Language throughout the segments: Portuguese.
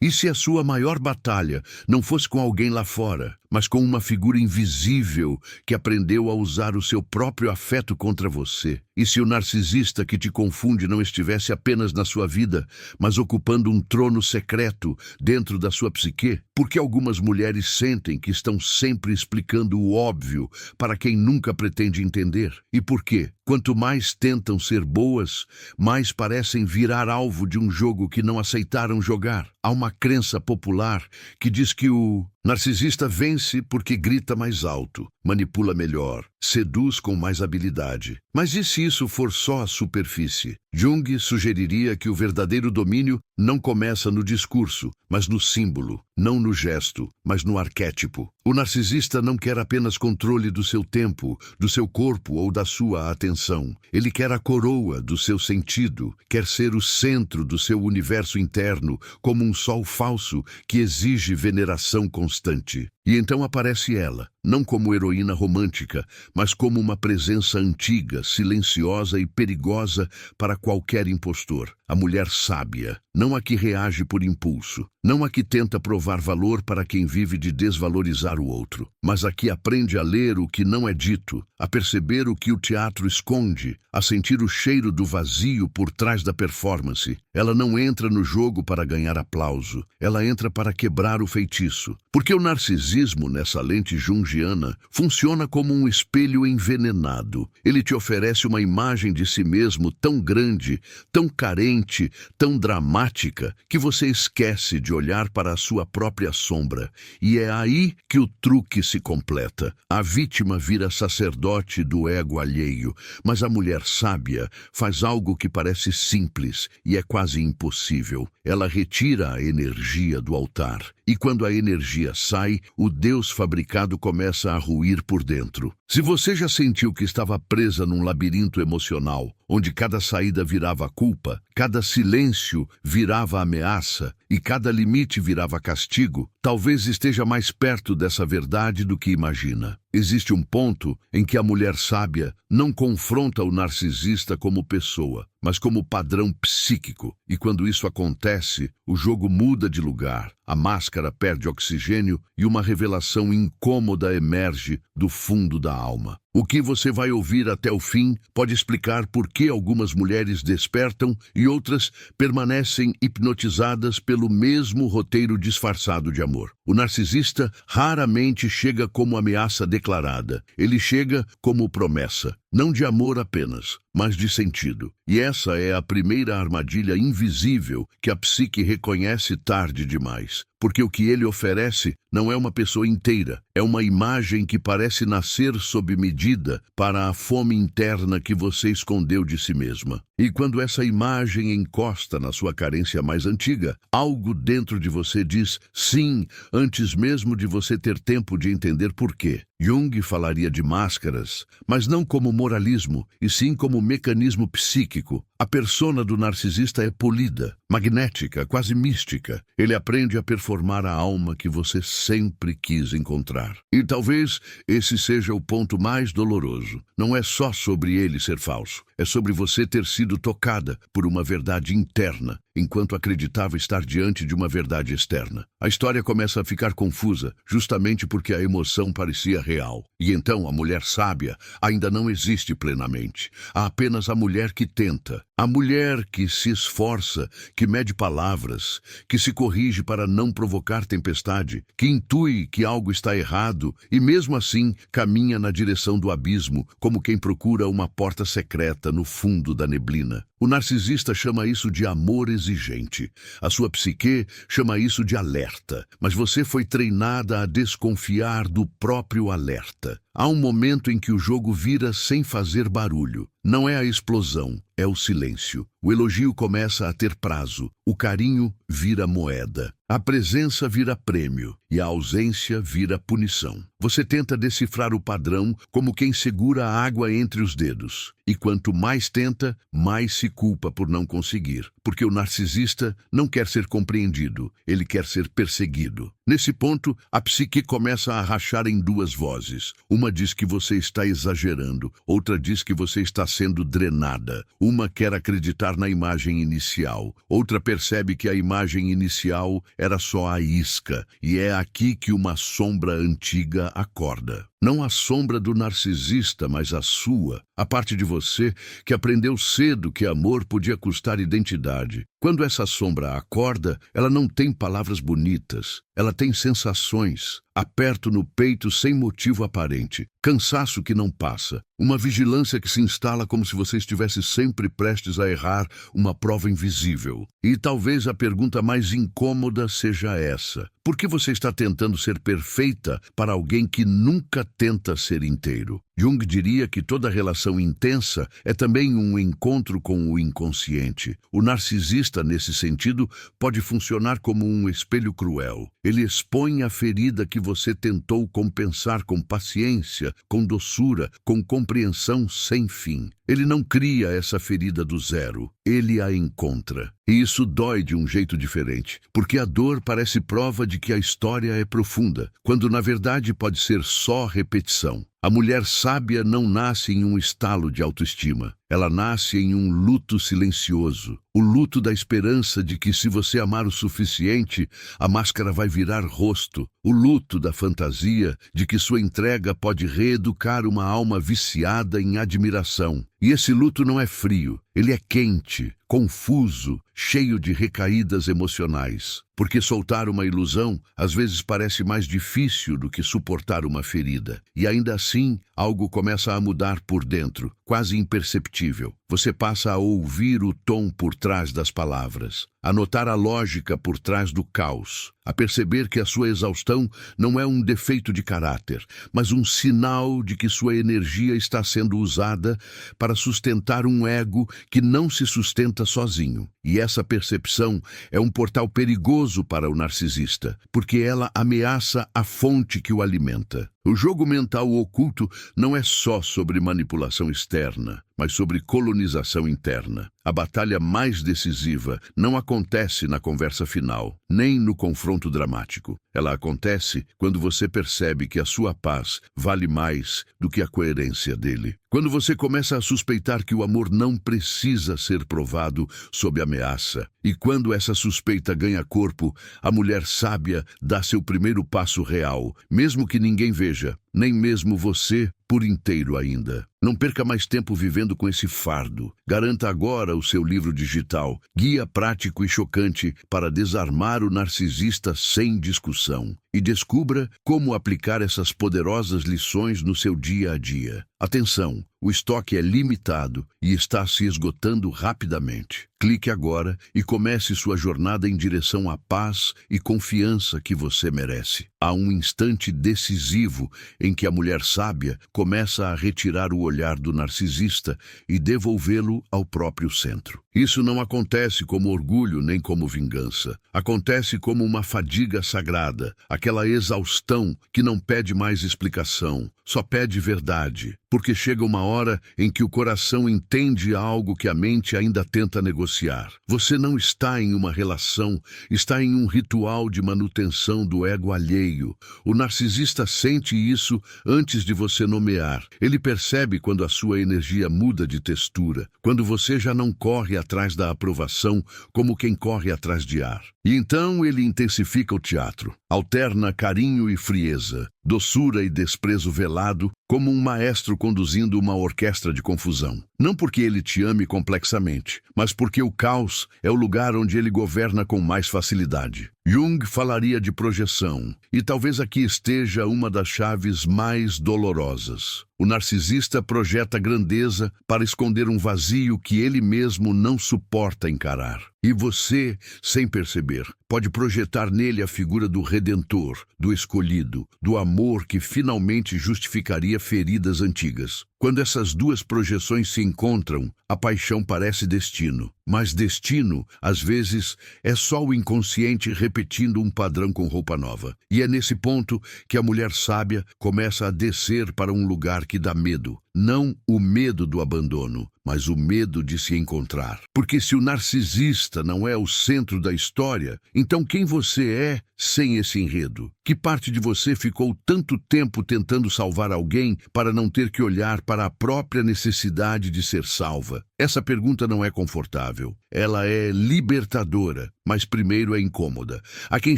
E se a sua maior batalha não fosse com alguém lá fora, mas com uma figura invisível que aprendeu a usar o seu próprio afeto contra você? E se o narcisista que te confunde não estivesse apenas na sua vida, mas ocupando um trono secreto dentro da sua psique? Porque algumas mulheres sentem que estão sempre explicando o óbvio para quem nunca pretende entender. E por quê? Quanto mais tentam ser boas, mais parecem virar alvo de um jogo que não aceitaram jogar. Há uma crença popular que diz que o narcisista vence porque grita mais alto, manipula melhor, seduz com mais habilidade. Mas e se isso for só a superfície? Jung sugeriria que o verdadeiro domínio não começa no discurso, mas no símbolo, não no gesto, mas no arquétipo. O narcisista não quer apenas controle do seu tempo, do seu corpo ou da sua atenção. Ele quer a coroa do seu sentido, quer ser o centro do seu universo interno, como um sol falso que exige veneração constante. E então aparece ela, não como heroína romântica, mas como uma presença antiga, silenciosa e perigosa para qualquer impostor. A mulher sábia, não a que reage por impulso, não a que tenta provar valor para quem vive de desvalorizar o outro, mas a que aprende a ler o que não é dito, a perceber o que o teatro esconde, a sentir o cheiro do vazio por trás da performance. Ela não entra no jogo para ganhar aplauso, ela entra para quebrar o feitiço. Porque o narcisismo, nessa lente junguiana, funciona como um espelho envenenado. Ele te oferece uma imagem de si mesmo tão grande, tão carente, tão dramática, que você esquece de olhar para a sua própria sombra. E é aí que o truque se completa. A vítima vira sacerdote do ego alheio, mas a mulher sábia faz algo que parece simples e é quase impossível. Ela retira a energia do altar. E quando a energia sai, o Deus fabricado começa a ruir por dentro. Se você já sentiu que estava presa num labirinto emocional, onde cada saída virava culpa, cada silêncio virava ameaça e cada limite virava castigo, talvez esteja mais perto dessa verdade do que imagina. Existe um ponto em que a mulher sábia não confronta o narcisista como pessoa, mas como padrão psíquico. E quando isso acontece, o jogo muda de lugar, a máscara perde oxigênio e uma revelação incômoda emerge do fundo da alma. O que você vai ouvir até o fim pode explicar por que algumas mulheres despertam e outras permanecem hipnotizadas pelo mesmo roteiro disfarçado de amor. O narcisista raramente chega como ameaça declarada. Ele chega como promessa, não de amor apenas, mas de sentido. E essa é a primeira armadilha invisível que a psique reconhece tarde demais. Porque o que ele oferece não é uma pessoa inteira, é uma imagem que parece nascer sob medida para a fome interna que você escondeu de si mesma. E quando essa imagem encosta na sua carência mais antiga, algo dentro de você diz sim, antes mesmo de você ter tempo de entender por quê. Jung falaria de máscaras, mas não como moralismo, e sim como mecanismo psíquico. A persona do narcisista é polida, magnética, quase mística. Ele aprende a performar a alma que você sempre quis encontrar. E talvez esse seja o ponto mais doloroso. Não é só sobre ele ser falso, é sobre você ter sido tocada por uma verdade interna, enquanto acreditava estar diante de uma verdade externa. A história começa a ficar confusa, justamente porque a emoção parecia real. E então a mulher sábia ainda não existe plenamente. Há apenas a mulher que tenta, a mulher que se esforça, que mede palavras, que se corrige para não provocar tempestade, que intui que algo está errado e mesmo assim caminha na direção do abismo, como quem procura uma porta secreta no fundo da neblina. O narcisista chama isso de amor exigente. A sua psique chama isso de alerta. Mas você foi treinada a desconfiar do próprio alerta. Há um momento em que o jogo vira sem fazer barulho. Não é a explosão, é o silêncio. O elogio começa a ter prazo. O carinho vira moeda. A presença vira prêmio e a ausência vira punição. Você tenta decifrar o padrão como quem segura a água entre os dedos. E quanto mais tenta, mais se culpa por não conseguir. porque o narcisista não quer ser compreendido, ele quer ser perseguido. Nesse ponto, a psique começa a rachar em duas vozes. Uma diz que você está exagerando, outra diz que você está sendo drenada. Uma quer acreditar na imagem inicial, outra percebe que a imagem inicial era só a isca, e é aqui que uma sombra antiga acorda. Não a sombra do narcisista, mas a sua, a parte de você que aprendeu cedo que amor podia custar identidade. Quando essa sombra acorda, ela não tem palavras bonitas, ela tem sensações, aperto no peito sem motivo aparente, cansaço que não passa, uma vigilância que se instala como se você estivesse sempre prestes a errar uma prova invisível. E talvez a pergunta mais incômoda seja essa: por que você está tentando ser perfeita para alguém que nunca tenta ser inteiro? Jung diria que toda relação intensa é também um encontro com o inconsciente. O narcisista, nesse sentido, pode funcionar como um espelho cruel. Ele expõe a ferida que você tentou compensar com paciência, com doçura, com compreensão sem fim. Ele não cria essa ferida do zero, ele a encontra. E isso dói de um jeito diferente, porque a dor parece prova de que a história é profunda, quando na verdade pode ser só repetição. A mulher sábia não nasce em um estalo de autoestima. Ela nasce em um luto silencioso, o luto da esperança de que se você amar o suficiente, a máscara vai virar rosto, o luto da fantasia de que sua entrega pode reeducar uma alma viciada em admiração. E esse luto não é frio, ele é quente, confuso, cheio de recaídas emocionais. Porque soltar uma ilusão às vezes parece mais difícil do que suportar uma ferida. E ainda assim, algo começa a mudar por dentro, quase imperceptível. Você passa a ouvir o tom por trás das palavras, a notar a lógica por trás do caos, a perceber que a sua exaustão não é um defeito de caráter, mas um sinal de que sua energia está sendo usada para sustentar um ego que não se sustenta sozinho. E essa percepção é um portal perigoso para o narcisista, porque ela ameaça a fonte que o alimenta. O jogo mental oculto não é só sobre manipulação externa, mas sobre colonização interna. A batalha mais decisiva não acontece na conversa final, nem no confronto dramático. Ela acontece quando você percebe que a sua paz vale mais do que a coerência dele. Quando você começa a suspeitar que o amor não precisa ser provado sob ameaça. E quando essa suspeita ganha corpo, a mulher sábia dá seu primeiro passo real, mesmo que ninguém veja, nem mesmo você por inteiro ainda. Não perca mais tempo vivendo com esse fardo. Garanta agora o seu livro digital, Guia Prático e Chocante para Desarmar o Narcisista Sem Discussão. E descubra como aplicar essas poderosas lições no seu dia a dia. Atenção, o estoque é limitado e está se esgotando rapidamente. Clique agora e comece sua jornada em direção à paz e confiança que você merece. Há um instante decisivo em que a mulher sábia começa a retirar o olhar do narcisista e devolvê-lo ao próprio centro. Isso não acontece como orgulho nem como vingança. Acontece como uma fadiga sagrada, aquela exaustão que não pede mais explicação, só pede verdade. Porque chega uma hora em que o coração entende algo que a mente ainda tenta negociar. Você não está em uma relação, está em um ritual de manutenção do ego alheio. O narcisista sente isso antes de você nomear. Ele percebe quando a sua energia muda de textura, quando você já não corre atrás da aprovação como quem corre atrás de ar. E então ele intensifica o teatro. Alterna carinho e frieza, doçura e desprezo velado, como um maestro conduzindo uma orquestra de confusão. Não porque ele te ame complexamente, mas porque o caos é o lugar onde ele governa com mais facilidade. Jung falaria de projeção, e talvez aqui esteja uma das chaves mais dolorosas. O narcisista projeta grandeza para esconder um vazio que ele mesmo não suporta encarar. E você, sem perceber, pode projetar nele a figura do redentor, do escolhido, do amor que finalmente justificaria feridas antigas. Quando essas duas projeções se encontram, a paixão parece destino. Mas destino, às vezes, é só o inconsciente repetindo um padrão com roupa nova. E é nesse ponto que a mulher sábia começa a descer para um lugar que dá medo. Não o medo do abandono, mas o medo de se encontrar. Porque se o narcisista não é o centro da história, então quem você é sem esse enredo? Que parte de você ficou tanto tempo tentando salvar alguém para não ter que olhar para a própria necessidade de ser salva? Essa pergunta não é confortável. Ela é libertadora, mas primeiro é incômoda. Há quem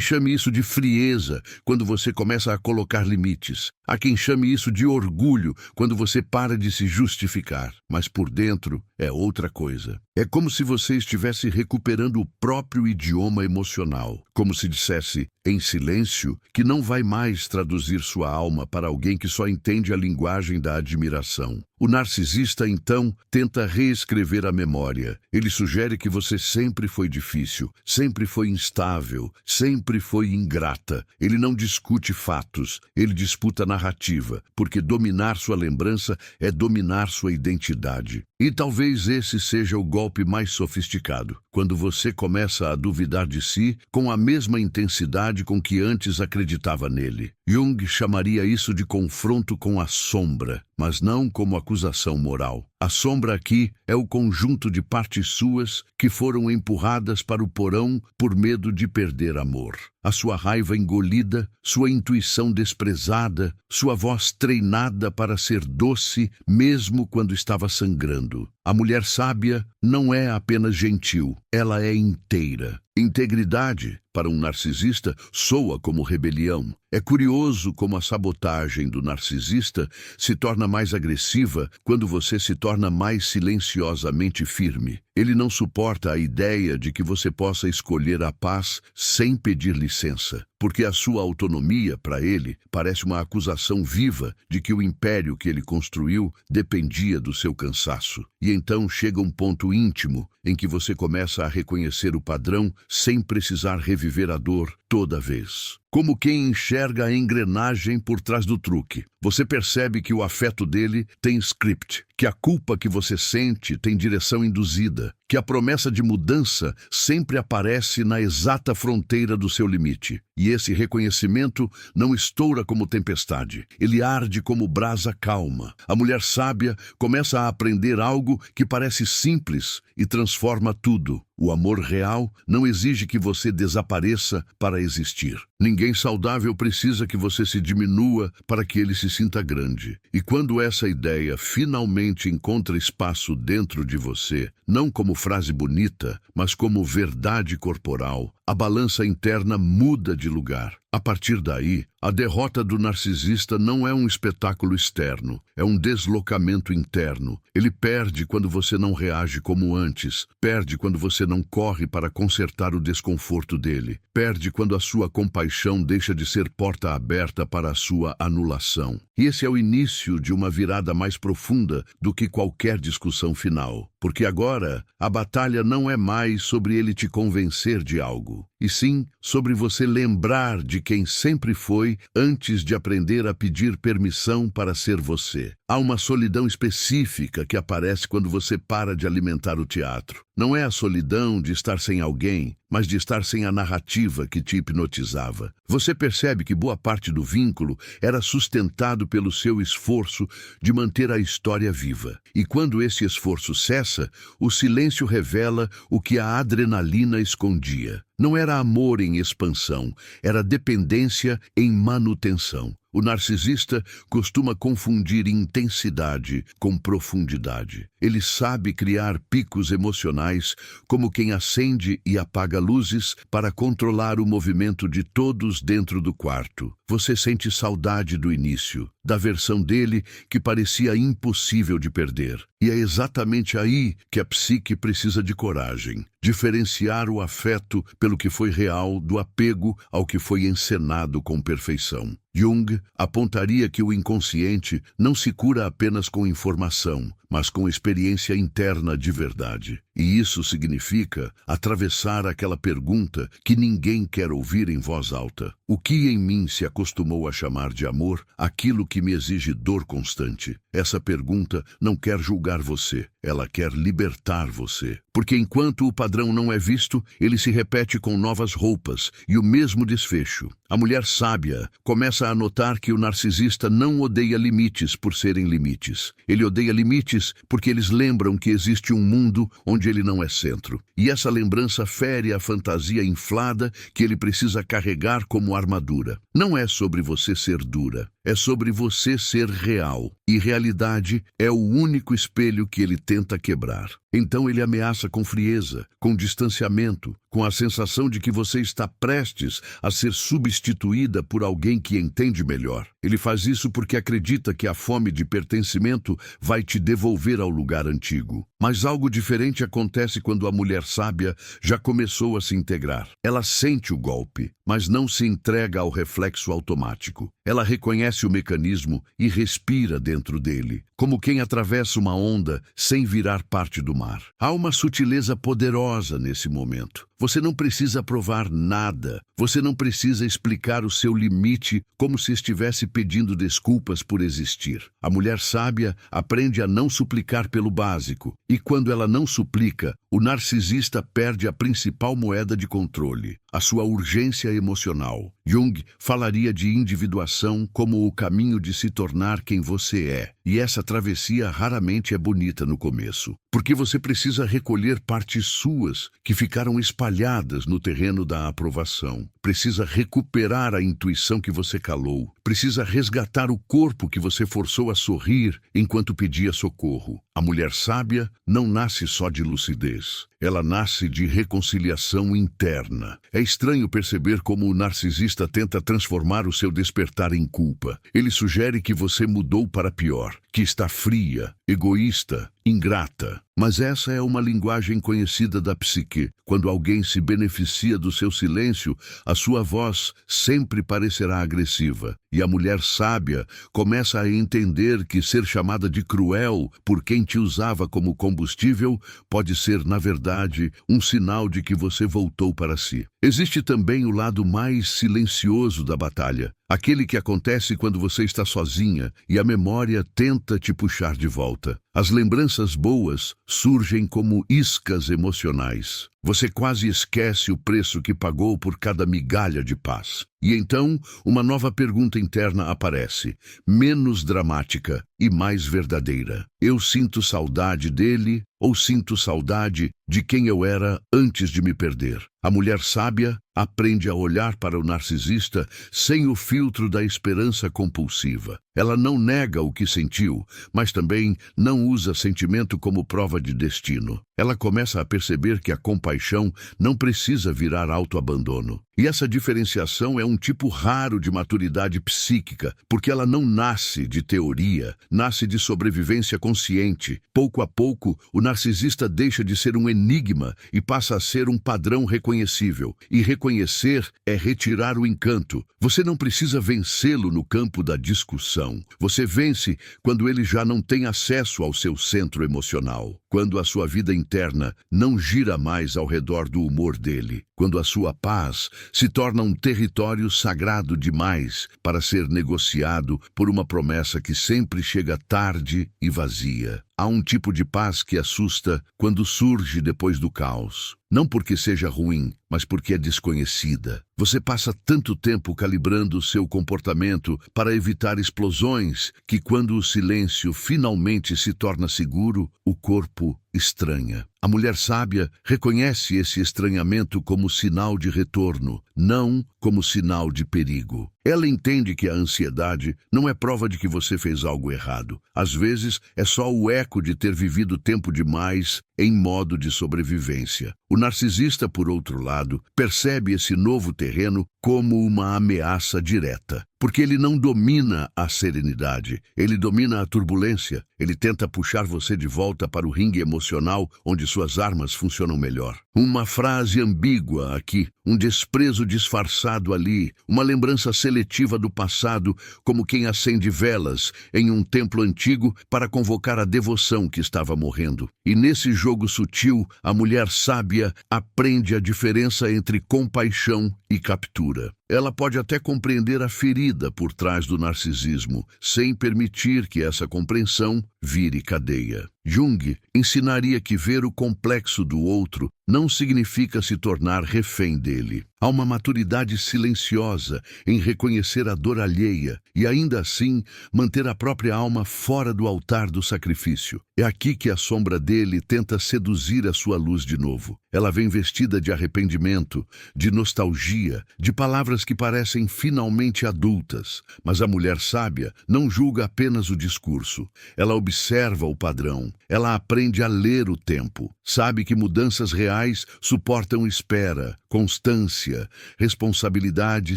chame isso de frieza, quando você começa a colocar limites. Há quem chame isso de orgulho, quando você para de se justificar. Mas por dentro é outra coisa. É como se você estivesse recuperando o próprio idioma emocional. Como se dissesse, em silêncio, que não vai mais traduzir sua alma para alguém que só entende a linguagem da admiração. O narcisista, então, tenta reescrever a memória. Ele sugere que você sempre foi difícil, sempre foi instável, sempre foi ingrata. Ele não discute fatos, ele disputa narrativa, porque dominar sua lembrança é dominar sua identidade. E talvez esse seja o golpe mais sofisticado, quando você começa a duvidar de si com a mesma intensidade com que antes acreditava nele. Jung chamaria isso de confronto com a sombra, mas não como acusação moral. A sombra aqui é o conjunto de partes suas que foram empurradas para o porão por medo de perder amor. A sua raiva engolida, sua intuição desprezada, sua voz treinada para ser doce mesmo quando estava sangrando. A mulher sábia não é apenas gentil, ela é inteira. Integridade, para um narcisista, soa como rebelião. É curioso como a sabotagem do narcisista se torna mais agressiva quando você se torna mais silenciosamente firme. Ele não suporta a ideia de que você possa escolher a paz sem pedir licença, porque a sua autonomia, para ele, parece uma acusação viva de que o império que ele construiu dependia do seu cansaço. E então chega um ponto íntimo em que você começa a reconhecer o padrão sem precisar reviver a dor toda vez. Como quem enxerga a engrenagem por trás do truque. Você percebe que o afeto dele tem script, que a culpa que você sente tem direção induzida, que a promessa de mudança sempre aparece na exata fronteira do seu limite. E esse reconhecimento não estoura como tempestade, ele arde como brasa calma. A mulher sábia começa a aprender algo que parece simples e transforma tudo. O amor real não exige que você desapareça para existir. Ninguém saudável precisa que você se diminua para que ele se sinta grande. E quando essa ideia finalmente encontra espaço dentro de você, não como frase bonita, mas como verdade corporal, a balança interna muda de lugar. A partir daí, a derrota do narcisista não é um espetáculo externo, é um deslocamento interno. Ele perde quando você não reage como antes, perde quando você não corre para consertar o desconforto dele, perde quando a sua compaixão deixa de ser porta aberta para a sua anulação. E esse é o início de uma virada mais profunda do que qualquer discussão final. Porque agora, a batalha não é mais sobre ele te convencer de algo, e sim sobre você lembrar de quem sempre foi antes de aprender a pedir permissão para ser você. Há uma solidão específica que aparece quando você para de alimentar o teatro. Não é a solidão de estar sem alguém, mas de estar sem a narrativa que te hipnotizava. Você percebe que boa parte do vínculo era sustentado pelo seu esforço de manter a história viva. E quando esse esforço cessa, o silêncio revela o que a adrenalina escondia. Não era amor em expansão, era dependência em manutenção. O narcisista costuma confundir intensidade com profundidade. Ele sabe criar picos emocionais como quem acende e apaga luzes para controlar o movimento de todos dentro do quarto. Você sente saudade do início, da versão dele que parecia impossível de perder. E é exatamente aí que a psique precisa de coragem. Diferenciar o afeto pelo que foi real do apego ao que foi encenado com perfeição. Jung apontaria que o inconsciente não se cura apenas com informação, mas com experiência interna de verdade. E isso significa atravessar aquela pergunta que ninguém quer ouvir em voz alta. O que em mim se acostumou a chamar de amor, aquilo que me exige dor constante? Essa pergunta não quer julgar você. ela quer libertar você. Porque enquanto o padrão não é visto, ele se repete com novas roupas e o mesmo desfecho. A mulher sábia começa a notar que o narcisista não odeia limites por serem limites. Ele odeia limites porque eles lembram que existe um mundo onde ele não é centro. E essa lembrança fere a fantasia inflada que ele precisa carregar como armadura. Não é sobre você ser dura, é sobre você ser real. E realidade é o único espelho que ele tenta quebrar. Então ele ameaça com frieza, com distanciamento, com a sensação de que você está prestes a ser substituída por alguém que entende melhor. Ele faz isso porque acredita que a fome de pertencimento vai te devolver ao lugar antigo. Mas algo diferente acontece quando a mulher sábia já começou a se integrar. Ela sente o golpe, mas não se entrega ao reflexo automático. Ela reconhece o mecanismo e respira dentro dele, como quem atravessa uma onda sem virar parte do mar. Há uma sutileza poderosa nesse momento. Você não precisa provar nada. Você não precisa explicar o seu limite como se estivesse pedindo desculpas por existir. A mulher sábia aprende a não suplicar pelo básico. E quando ela não suplica, o narcisista perde a principal moeda de controle, a sua urgência emocional. Jung falaria de individuação como o caminho de se tornar quem você é. E essa travessia raramente é bonita no começo, porque você precisa recolher partes suas que ficaram espalhadas no terreno da aprovação. Precisa recuperar a intuição que você calou. Precisa resgatar o corpo que você forçou a sorrir enquanto pedia socorro. A mulher sábia não nasce só de lucidez. Ela nasce de reconciliação interna. É estranho perceber como o narcisista tenta transformar o seu despertar em culpa. Ele sugere que você mudou para pior, que está fria, egoísta, ingrata. Mas essa é uma linguagem conhecida da psique. Quando alguém se beneficia do seu silêncio, a sua voz sempre parecerá agressiva. E a mulher sábia começa a entender que ser chamada de cruel por quem te usava como combustível pode ser, na verdade, um sinal de que você voltou para si. Existe também o lado mais silencioso da batalha. Aquele que acontece quando você está sozinha e a memória tenta te puxar de volta. As lembranças boas surgem como iscas emocionais. Você quase esquece o preço que pagou por cada migalha de paz. E então, uma nova pergunta interna aparece, menos dramática e mais verdadeira. Eu sinto saudade dele ou sinto saudade de quem eu era antes de me perder? A mulher sábia aprende a olhar para o narcisista sem o filtro da esperança compulsiva. Ela não nega o que sentiu, mas também não usa sentimento como prova de destino. Ela começa a perceber que a compaixão não precisa virar autoabandono. E essa diferenciação é um tipo raro de maturidade psíquica, porque ela não nasce de teoria, nasce de sobrevivência consciente. Pouco a pouco, o narcisista deixa de ser um enigma e passa a ser um padrão reconhecível. E reconhecer é retirar o encanto. Você não precisa vencê-lo no campo da discussão. Você vence quando ele já não tem acesso ao seu centro emocional. Quando a sua vida interna não gira mais ao redor do humor dele. Quando a sua paz se torna um território sagrado demais para ser negociado por uma promessa que sempre chega tarde e vazia. Há um tipo de paz que assusta quando surge depois do caos. Não porque seja ruim, mas porque é desconhecida. Você passa tanto tempo calibrando o seu comportamento para evitar explosões que, quando o silêncio finalmente se torna seguro, o corpo estranha. A mulher sábia reconhece esse estranhamento como sinal de retorno, não como sinal de perigo. Ela entende que a ansiedade não é prova de que você fez algo errado. Às vezes, é só o eco de ter vivido tempo demais em modo de sobrevivência. O narcisista, por outro lado, percebe esse novo terreno como uma ameaça direta. Porque ele não domina a serenidade, ele domina a turbulência. Ele tenta puxar você de volta para o ringue emocional onde suas armas funcionam melhor. Uma frase ambígua aqui, um desprezo disfarçado ali, uma lembrança seletiva do passado, como quem acende velas em um templo antigo para convocar a devoção que estava morrendo. E nesse jogo sutil, a mulher sábia aprende a diferença entre compaixão e captura. Ela pode até compreender a ferida por trás do narcisismo, sem permitir que essa compreensão vire cadeia. Jung ensinaria que ver o complexo do outro não significa se tornar refém dele. Há uma maturidade silenciosa em reconhecer a dor alheia e, ainda assim, manter a própria alma fora do altar do sacrifício. É aqui que a sombra dele tenta seduzir a sua luz de novo. Ela vem vestida de arrependimento, de nostalgia, de palavras que parecem finalmente adultas. Mas a mulher sábia não julga apenas o discurso. Ela observa o padrão. Ela aprende a ler o tempo. Sabe que mudanças reais suportam espera, constância, responsabilidade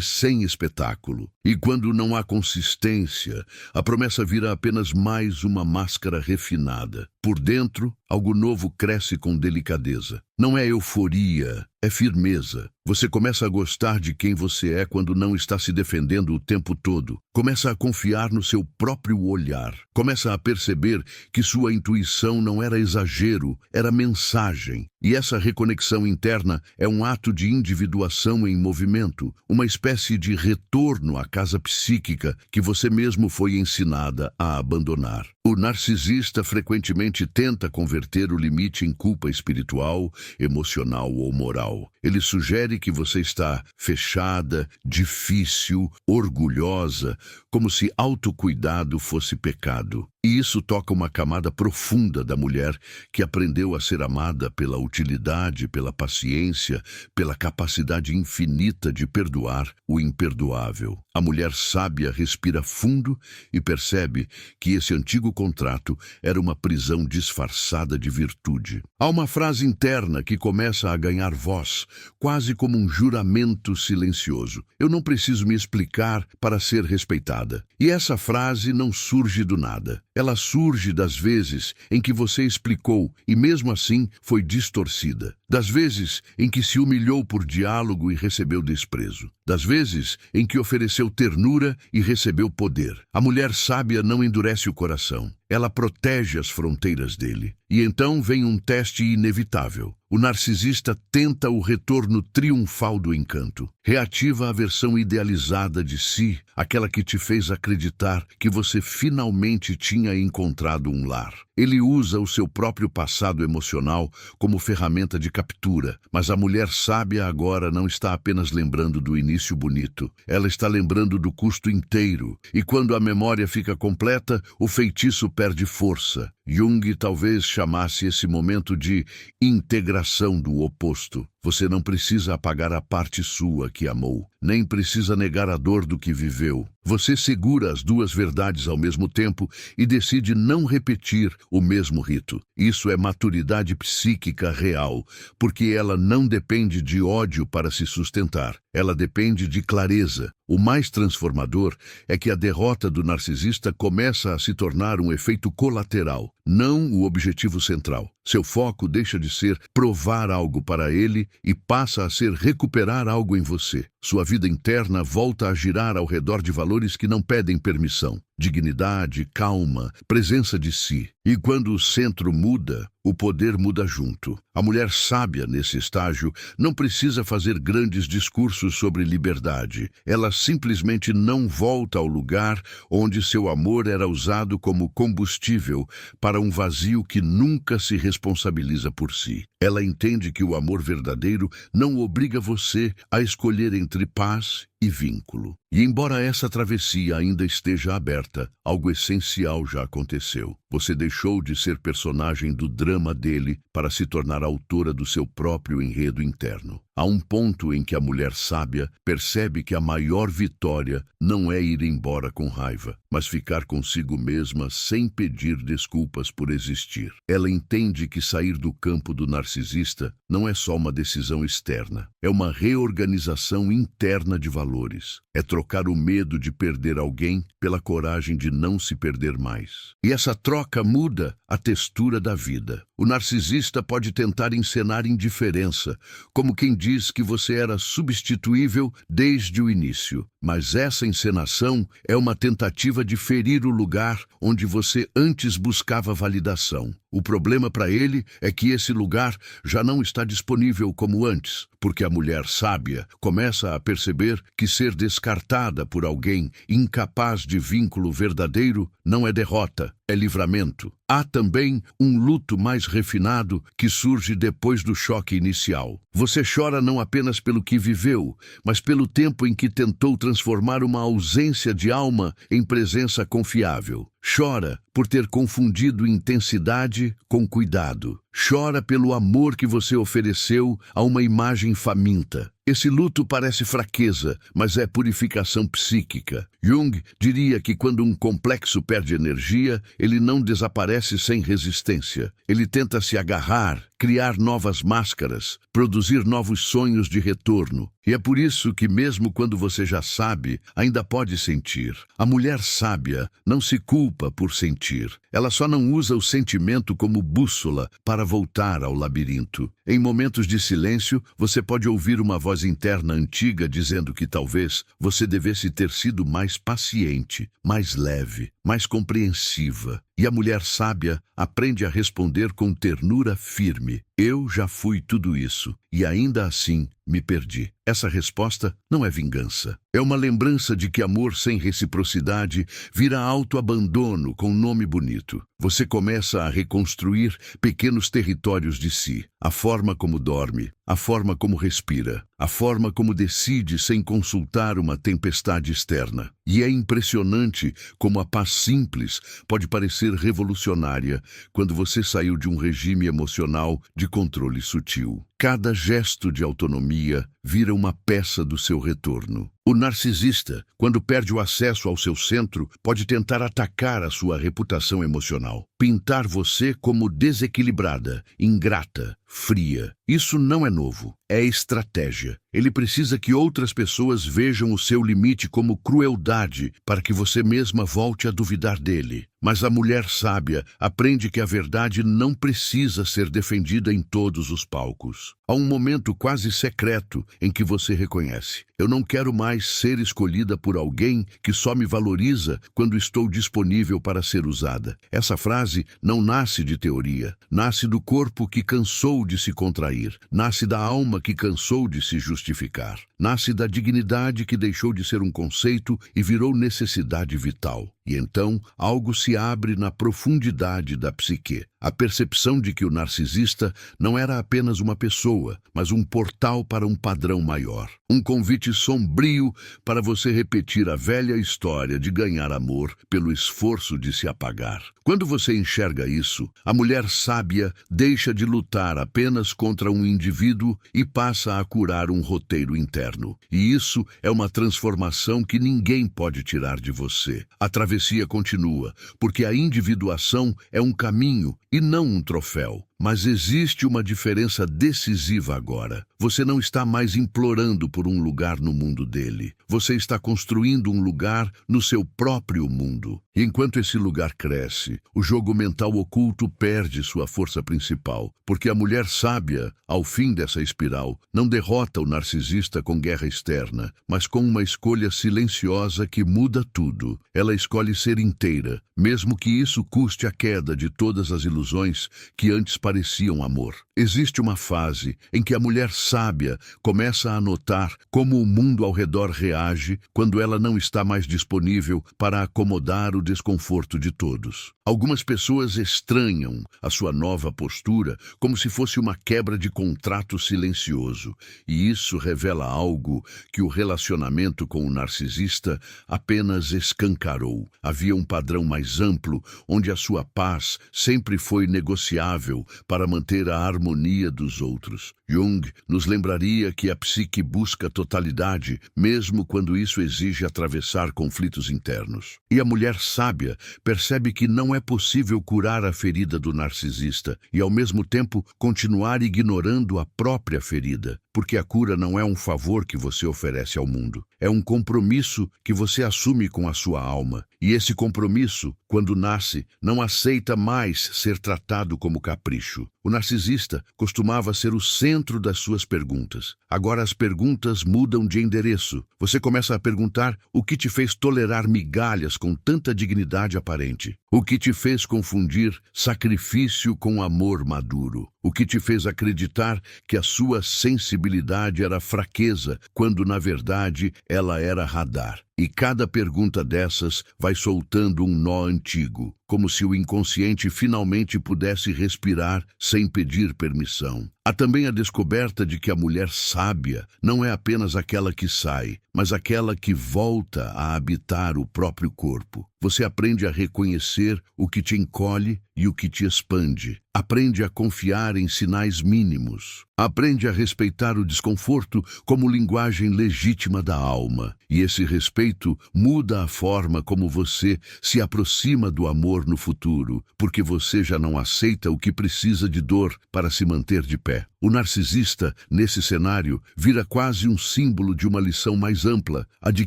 sem espetáculo. E quando não há consistência, a promessa vira apenas mais uma máscara refinada. Por dentro, algo novo cresce com delicadeza. Não é euforia, é firmeza. Você começa a gostar de quem você é quando não está se defendendo o tempo todo. Começa a confiar no seu próprio olhar. Começa a perceber que sua intuição não era exagero, era mensagem. E essa reconexão interna é um ato de individuação em movimento, uma espécie de retorno à casa psíquica que você mesmo foi ensinada a abandonar. O narcisista frequentemente tenta converter o limite em culpa espiritual, emocional ou moral. Ele sugere que você está fechada, difícil, orgulhosa, como se autocuidado fosse pecado. E isso toca uma camada profunda da mulher que aprendeu a ser amada pela utilidade, pela paciência, pela capacidade infinita de perdoar o imperdoável. A mulher sábia respira fundo e percebe que esse antigo contrato era uma prisão disfarçada de virtude. Há uma frase interna que começa a ganhar voz, quase como um juramento silencioso. Eu não preciso me explicar para ser respeitada. E essa frase não surge do nada. Ela surge das vezes em que você explicou e mesmo assim foi distorcida. Das vezes em que se humilhou por diálogo e recebeu desprezo. Das vezes em que ofereceu ternura e recebeu poder. A mulher sábia não endurece o coração. Ela protege as fronteiras dele. E então vem um teste inevitável. O narcisista tenta o retorno triunfal do encanto. Reativa a versão idealizada de si, aquela que te fez acreditar que você finalmente tinha encontrado um lar. Ele usa o seu próprio passado emocional como ferramenta de captura, mas a mulher sábia agora não está apenas lembrando do início bonito. Ela está lembrando do custo inteiro. E quando a memória fica completa, o feitiço perde força. Jung talvez chamasse esse momento de integração do oposto. Você não precisa apagar a parte sua que amou, nem precisa negar a dor do que viveu. Você segura as duas verdades ao mesmo tempo e decide não repetir o mesmo rito. Isso é maturidade psíquica real, porque ela não depende de ódio para se sustentar. Ela depende de clareza. O mais transformador é que a derrota do narcisista começa a se tornar um efeito colateral, não o objetivo central. Seu foco deixa de ser provar algo para ele e passa a ser recuperar algo em você. Sua vida interna volta a girar ao redor de valores que não pedem permissão. Dignidade, calma, presença de si. E quando o centro muda, o poder muda junto. A mulher sábia, nesse estágio, não precisa fazer grandes discursos sobre liberdade. Ela simplesmente não volta ao lugar onde seu amor era usado como combustível para um vazio que nunca se responsabiliza por si. Ela entende que o amor verdadeiro não obriga você a escolher entre paz e vínculo. E embora essa travessia ainda esteja aberta, algo essencial já aconteceu. Você deixou de ser personagem do drama dele para se tornar autora do seu próprio enredo interno. Há um ponto em que a mulher sábia percebe que a maior vitória não é ir embora com raiva, mas ficar consigo mesma sem pedir desculpas por existir. Ela entende que sair do campo do narcisista não é só uma decisão externa, é uma reorganização interna de valores. É trocar o medo de perder alguém pela coragem de não se perder mais. E essa troca muda a textura da vida. O narcisista pode tentar encenar indiferença, como quem diz que você era substituível desde o início. Mas essa encenação é uma tentativa de ferir o lugar onde você antes buscava validação. O problema para ele é que esse lugar já não está disponível como antes, porque a mulher sábia começa a perceber que ser descartada por alguém incapaz de vínculo verdadeiro não é derrota, é livramento. Há também um luto mais refinado que surge depois do choque inicial. Você chora não apenas pelo que viveu, mas pelo tempo em que tentou transformar uma ausência de alma em presença confiável. Chora por ter confundido intensidade com cuidado. Chora pelo amor que você ofereceu a uma imagem faminta. Esse luto parece fraqueza, mas é purificação psíquica. Jung diria que quando um complexo perde energia, ele não desaparece sem resistência. Ele tenta se agarrar, criar novas máscaras, produzir novos sonhos de retorno. E é por isso que mesmo quando você já sabe, ainda pode sentir. A mulher sábia não se culpa por sentir. Ela só não usa o sentimento como bússola para voltar ao labirinto. Em momentos de silêncio, você pode ouvir uma voz interna antiga dizendo que talvez você devesse ter sido mais paciente, mais leve, mais compreensiva. E a mulher sábia aprende a responder com ternura firme. Eu já fui tudo isso, e ainda assim me perdi. Essa resposta não é vingança. É uma lembrança de que amor sem reciprocidade vira autoabandono com nome bonito. Você começa a reconstruir pequenos territórios de si. A forma como dorme, a forma como respira, a forma como decide sem consultar uma tempestade externa. E é impressionante como a paz simples pode parecer revolucionária quando você saiu de um regime emocional de controle sutil. Cada gesto de autonomia vira uma peça do seu retorno. O narcisista, quando perde o acesso ao seu centro, pode tentar atacar a sua reputação emocional, pintar você como desequilibrada, ingrata, fria. Isso não é novo, é estratégia. Ele precisa que outras pessoas vejam o seu limite como crueldade para que você mesma volte a duvidar dele. Mas a mulher sábia aprende que a verdade não precisa ser defendida em todos os palcos. Há um momento quase secreto em que você reconhece: eu não quero mais ser escolhida por alguém que só me valoriza quando estou disponível para ser usada. Essa frase não nasce de teoria, nasce do corpo que cansou de se contrair, nasce da alma que cansou de se justificar, nasce da dignidade que deixou de ser um conceito e virou necessidade vital. E então, algo se abre na profundidade da psique. A percepção de que o narcisista não era apenas uma pessoa, mas um portal para um padrão maior. Um convite sombrio para você repetir a velha história de ganhar amor pelo esforço de se apagar. Quando você enxerga isso, a mulher sábia deixa de lutar apenas contra um indivíduo e passa a curar um roteiro interno. E isso é uma transformação que ninguém pode tirar de você. A travessia continua, porque a individuação é um caminho e não um troféu. Mas existe uma diferença decisiva agora. Você não está mais implorando por um lugar no mundo dele. Você está construindo um lugar no seu próprio mundo. E enquanto esse lugar cresce, o jogo mental oculto perde sua força principal, porque a mulher sábia, ao fim dessa espiral, não derrota o narcisista com guerra externa, mas com uma escolha silenciosa que muda tudo. Ela escolhe ser inteira, mesmo que isso custe a queda de todas as ilusões que antes pareciam amor. Existe uma fase em que a mulher sábia começa a notar como o mundo ao redor reage quando ela não está mais disponível para acomodar o desconforto de todos. Algumas pessoas estranham a sua nova postura como se fosse uma quebra de contrato silencioso, e isso revela algo que o relacionamento com o narcisista apenas escancarou. Havia um padrão mais amplo, onde a sua paz sempre foi negociável para manter a harmonia dos outros. Jung nos lembraria que a psique busca totalidade, mesmo quando isso exige atravessar conflitos internos. E a mulher sábia percebe que não é possível curar a ferida do narcisista e, ao mesmo tempo, continuar ignorando a própria ferida, porque a cura não é um favor que você oferece ao mundo. É um compromisso que você assume com a sua alma. E esse compromisso, quando nasce, não aceita mais ser tratado como capricho. O narcisista costumava ser o centro das suas perguntas. Agora as perguntas mudam de endereço. Você começa a perguntar o que te fez tolerar migalhas com tanta dignidade aparente. O que te fez confundir sacrifício com amor maduro. O que te fez acreditar que a sua sensibilidade era fraqueza, quando na verdade ela era radar. E cada pergunta dessas vai soltando um nó antigo, como se o inconsciente finalmente pudesse respirar sem pedir permissão. Há também a descoberta de que a mulher sábia não é apenas aquela que sai, mas aquela que volta a habitar o próprio corpo. Você aprende a reconhecer o que te encolhe e o que te expande. Aprende a confiar em sinais mínimos. Aprende a respeitar o desconforto como linguagem legítima da alma. E esse respeito muda a forma como você se aproxima do amor no futuro, porque você já não aceita o que precisa de dor para se manter de pé. O narcisista, nesse cenário, vira quase um símbolo de uma lição mais ampla, a de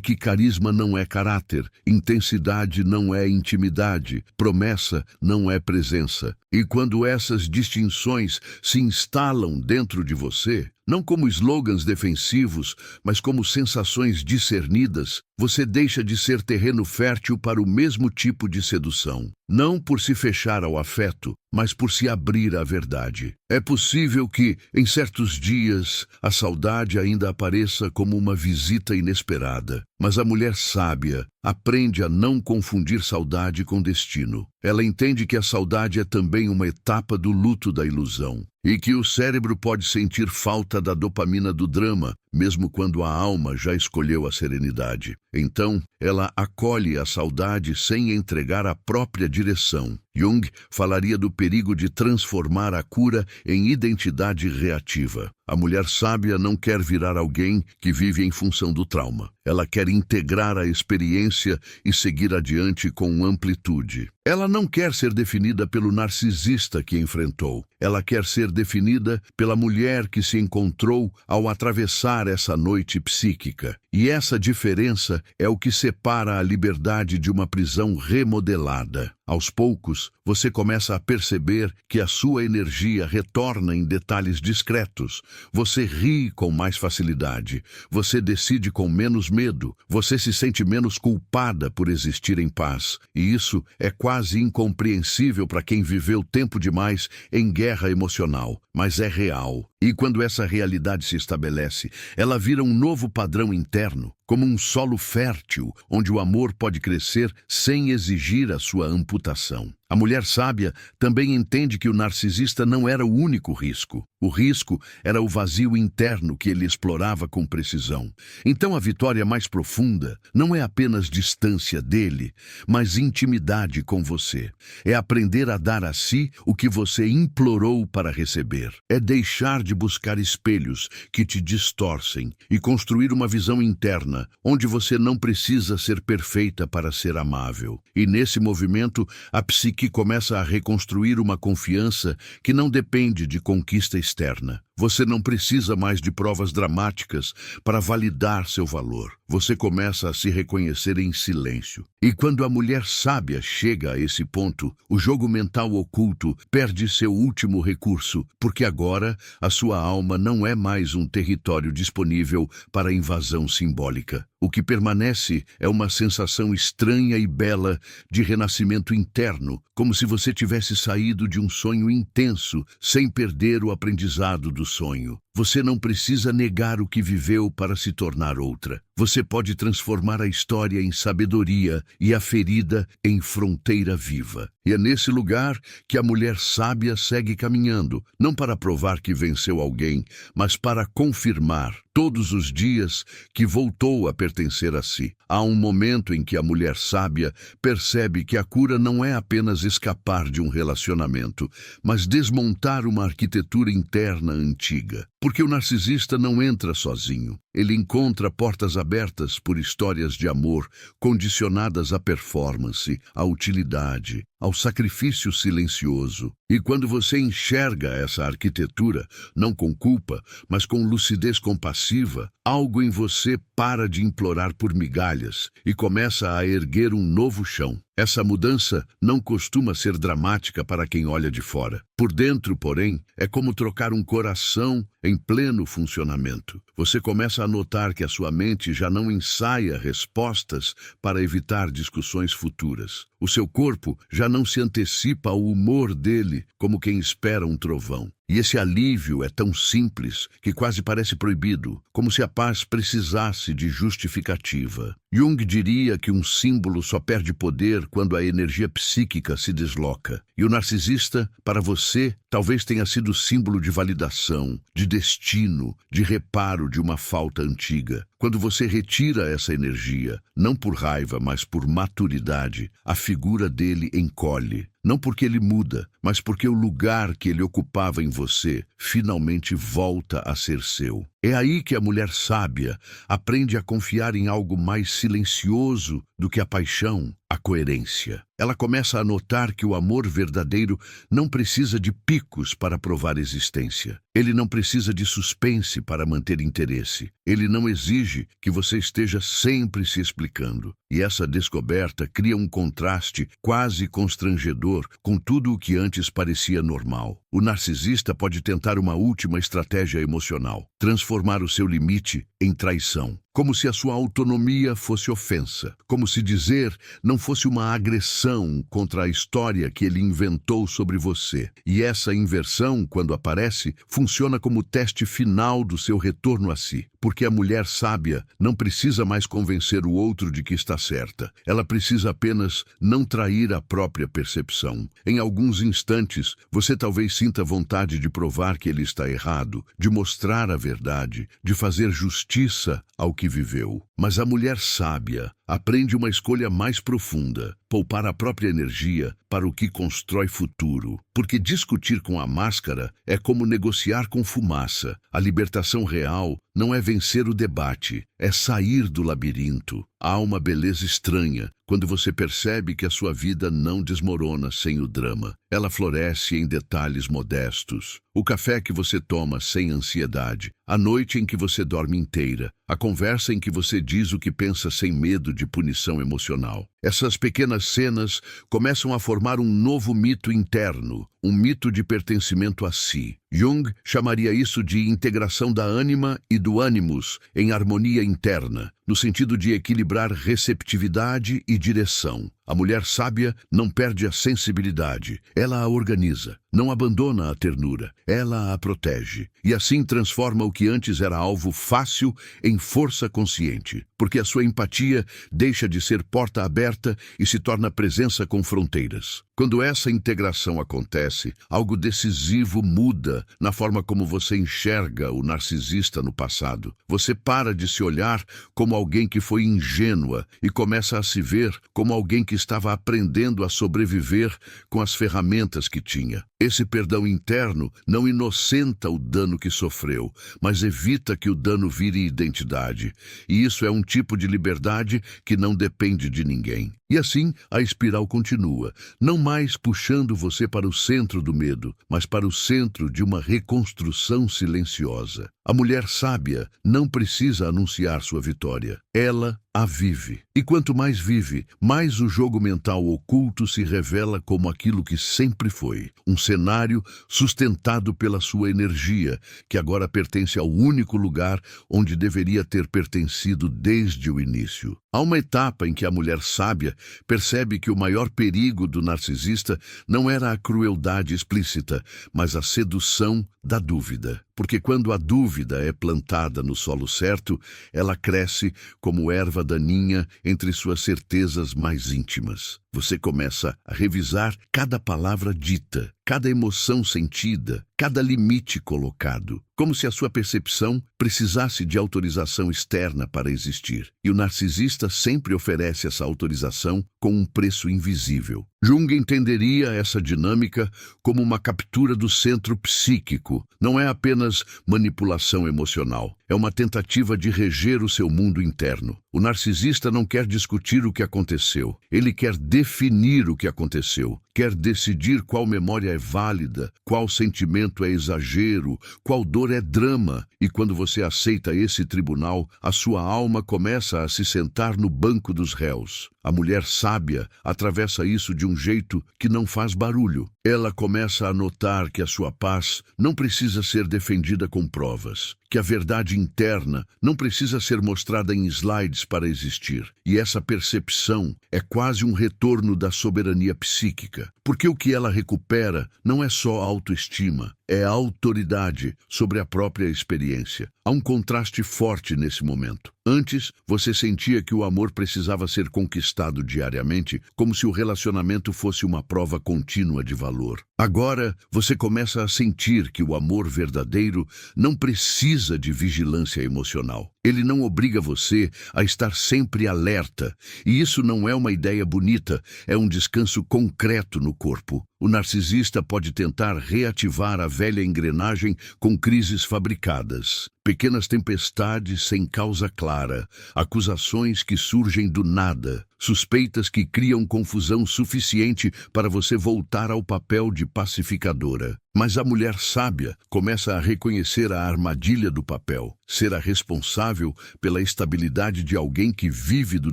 que carisma não é caráter, intensidade não é intimidade, promessa não é presença. E quando essas distinções se instalam dentro de você, não como slogans defensivos, mas como sensações discernidas, você deixa de ser terreno fértil para o mesmo tipo de sedução. Não por se fechar ao afeto, mas por se abrir à verdade. É possível que, em certos dias, a saudade ainda apareça como uma visita inesperada. Mas a mulher sábia aprende a não confundir saudade com destino. Ela entende que a saudade é também uma etapa do luto da ilusão, e que o cérebro pode sentir falta da dopamina do drama, mesmo quando a alma já escolheu a serenidade. Então, ela acolhe a saudade sem entregar a própria direção. Jung falaria do perigo de transformar a cura em identidade reativa. A mulher sábia não quer virar alguém que vive em função do trauma. Ela quer integrar a experiência e seguir adiante com amplitude. Ela não quer ser definida pelo narcisista que enfrentou. Ela quer ser definida pela mulher que se encontrou ao atravessar essa noite psíquica. E essa diferença é o que separa a liberdade de uma prisão remodelada. Aos poucos, você começa a perceber que a sua energia retorna em detalhes discretos. Você ri com mais facilidade. Você decide com menos medo. Você se sente menos culpada por existir em paz. E isso é quase incompreensível para quem viveu tempo demais em guerra emocional. Mas é real. E quando essa realidade se estabelece, ela vira um novo padrão interno, como um solo fértil, onde o amor pode crescer sem exigir a sua amputação. A mulher sábia também entende que o narcisista não era o único risco. O risco era o vazio interno que ele explorava com precisão. Então a vitória mais profunda não é apenas distância dele, mas intimidade com você. É aprender a dar a si o que você implorou para receber. É deixar de buscar espelhos que te distorcem e construir uma visão interna, onde você não precisa ser perfeita para ser amável. E nesse movimento, a psique começa a reconstruir uma confiança que não depende de conquista externa. Você não precisa mais de provas dramáticas para validar seu valor. Você começa a se reconhecer em silêncio. E quando a mulher sábia chega a esse ponto, o jogo mental oculto perde seu último recurso, porque agora a sua alma não é mais um território disponível para invasão simbólica. O que permanece é uma sensação estranha e bela de renascimento interno, como se você tivesse saído de um sonho intenso, sem perder o aprendizado do sonho. Você não precisa negar o que viveu para se tornar outra. Você pode transformar a história em sabedoria e a ferida em fronteira viva. E é nesse lugar que a mulher sábia segue caminhando, não para provar que venceu alguém, mas para confirmar todos os dias que voltou a pertencer a si. Há um momento em que a mulher sábia percebe que a cura não é apenas escapar de um relacionamento, mas desmontar uma arquitetura interna antiga. Porque o narcisista não entra sozinho. ele encontra portas abertas por histórias de amor condicionadas à performance, à utilidade, ao sacrifício silencioso. E quando você enxerga essa arquitetura, não com culpa, mas com lucidez compassiva, algo em você para de implorar por migalhas e começa a erguer um novo chão. Essa mudança não costuma ser dramática para quem olha de fora. Por dentro, porém, é como trocar um coração em pleno funcionamento. Você começa a notar que a sua mente já não ensaia respostas para evitar discussões futuras. O seu corpo já não se antecipa ao humor dele como quem espera um trovão. E esse alívio é tão simples que quase parece proibido, como se a paz precisasse de justificativa. Jung diria que um símbolo só perde poder quando a energia psíquica se desloca. E o narcisista, para você, talvez tenha sido símbolo de validação, de destino, de reparo de uma falta antiga. Quando você retira essa energia, não por raiva, mas por maturidade, a figura dele encolhe. Não porque ele muda, mas porque o lugar que ele ocupava em você finalmente volta a ser seu. É aí que a mulher sábia aprende a confiar em algo mais silencioso do que a paixão, a coerência. Ela começa a notar que o amor verdadeiro não precisa de picos para provar existência. Ele não precisa de suspense para manter interesse. Ele não exige que você esteja sempre se explicando. E essa descoberta cria um contraste quase constrangedor com tudo o que antes parecia normal. O narcisista pode tentar uma última estratégia emocional, transformar o seu limite em traição. Como se a sua autonomia fosse ofensa, como se dizer não fosse uma agressão contra a história que ele inventou sobre você. E essa inversão, quando aparece, funciona como teste final do seu retorno a si. Porque a mulher sábia não precisa mais convencer o outro de que está certa. Ela precisa apenas não trair a própria percepção. Em alguns instantes, você talvez sinta vontade de provar que ele está errado, de mostrar a verdade, de fazer justiça ao que viveu. Mas a mulher sábia aprende uma escolha mais profunda, poupar a própria energia para o que constrói futuro. Porque discutir com a máscara é como negociar com fumaça. A libertação real não é vencer o debate, é sair do labirinto. Há uma beleza estranha quando você percebe que a sua vida não desmorona sem o drama. Ela floresce em detalhes modestos. O café que você toma sem ansiedade, a noite em que você dorme inteira, a conversa em que você diz o que pensa sem medo de punição emocional. Essas pequenas cenas começam a formar um novo mito interno, um mito de pertencimento a si. Jung chamaria isso de integração da ânima e do ânimos em harmonia interna, no sentido de equilibrar receptividade e direção. A mulher sábia não perde a sensibilidade, ela a organiza, não abandona a ternura, ela a protege, e assim transforma o que antes era alvo fácil em força consciente, porque a sua empatia deixa de ser porta aberta e se torna presença com fronteiras. Quando essa integração acontece, algo decisivo muda na forma como você enxerga o narcisista no passado. Você para de se olhar como alguém que foi ingênua e começa a se ver como alguém que estava aprendendo a sobreviver com as ferramentas que tinha. Esse perdão interno não inocenta o dano que sofreu, mas evita que o dano vire identidade. E isso é um tipo de liberdade que não depende de ninguém. E assim, a espiral continua, não mais puxando você para o centro do medo, mas para o centro de uma reconstrução silenciosa. A mulher sábia não precisa anunciar sua vitória. Ela a vive. E quanto mais vive, mais o jogo mental oculto se revela como aquilo que sempre foi. Um cenário sustentado pela sua energia, que agora pertence ao único lugar onde deveria ter pertencido desde o início. Há uma etapa em que a mulher sábia percebe que o maior perigo do narcisista não era a crueldade explícita, mas a sedução da dúvida. Porque quando a dúvida é plantada no solo certo, ela cresce como erva daninha entre suas certezas mais íntimas. Você começa a revisar cada palavra dita, cada emoção sentida, cada limite colocado, como se a sua percepção precisasse de autorização externa para existir. E o narcisista sempre oferece essa autorização com um preço invisível. Jung entenderia essa dinâmica como uma captura do centro psíquico. Não é apenas manipulação emocional, é uma tentativa de reger o seu mundo interno. O narcisista não quer discutir o que aconteceu, ele quer definir o que aconteceu, quer decidir qual memória é válida, qual sentimento é exagero, qual dor é drama. E quando você aceita esse tribunal, a sua alma começa a se sentar no banco dos réus. A mulher sábia atravessa isso de um jeito que não faz barulho. Ela começa a notar que a sua paz não precisa ser defendida com provas, que a verdade interna não precisa ser mostrada em slides para existir. E essa percepção é quase um retorno da soberania psíquica, porque o que ela recupera não é só autoestima, é a autoridade sobre a própria experiência. Há um contraste forte nesse momento. Antes, você sentia que o amor precisava ser conquistado diariamente, como se o relacionamento fosse uma prova contínua de valor. Agora, você começa a sentir que o amor verdadeiro não precisa de vigilância emocional. Ele não obriga você a estar sempre alerta. E isso não é uma ideia bonita, é um descanso concreto no corpo. O narcisista pode tentar reativar a velha engrenagem com crises fabricadas. Pequenas tempestades sem causa clara, acusações que surgem do nada, suspeitas que criam confusão suficiente para você voltar ao papel de pacificadora. Mas a mulher sábia começa a reconhecer a armadilha do papel, ser a responsável pela estabilidade de alguém que vive do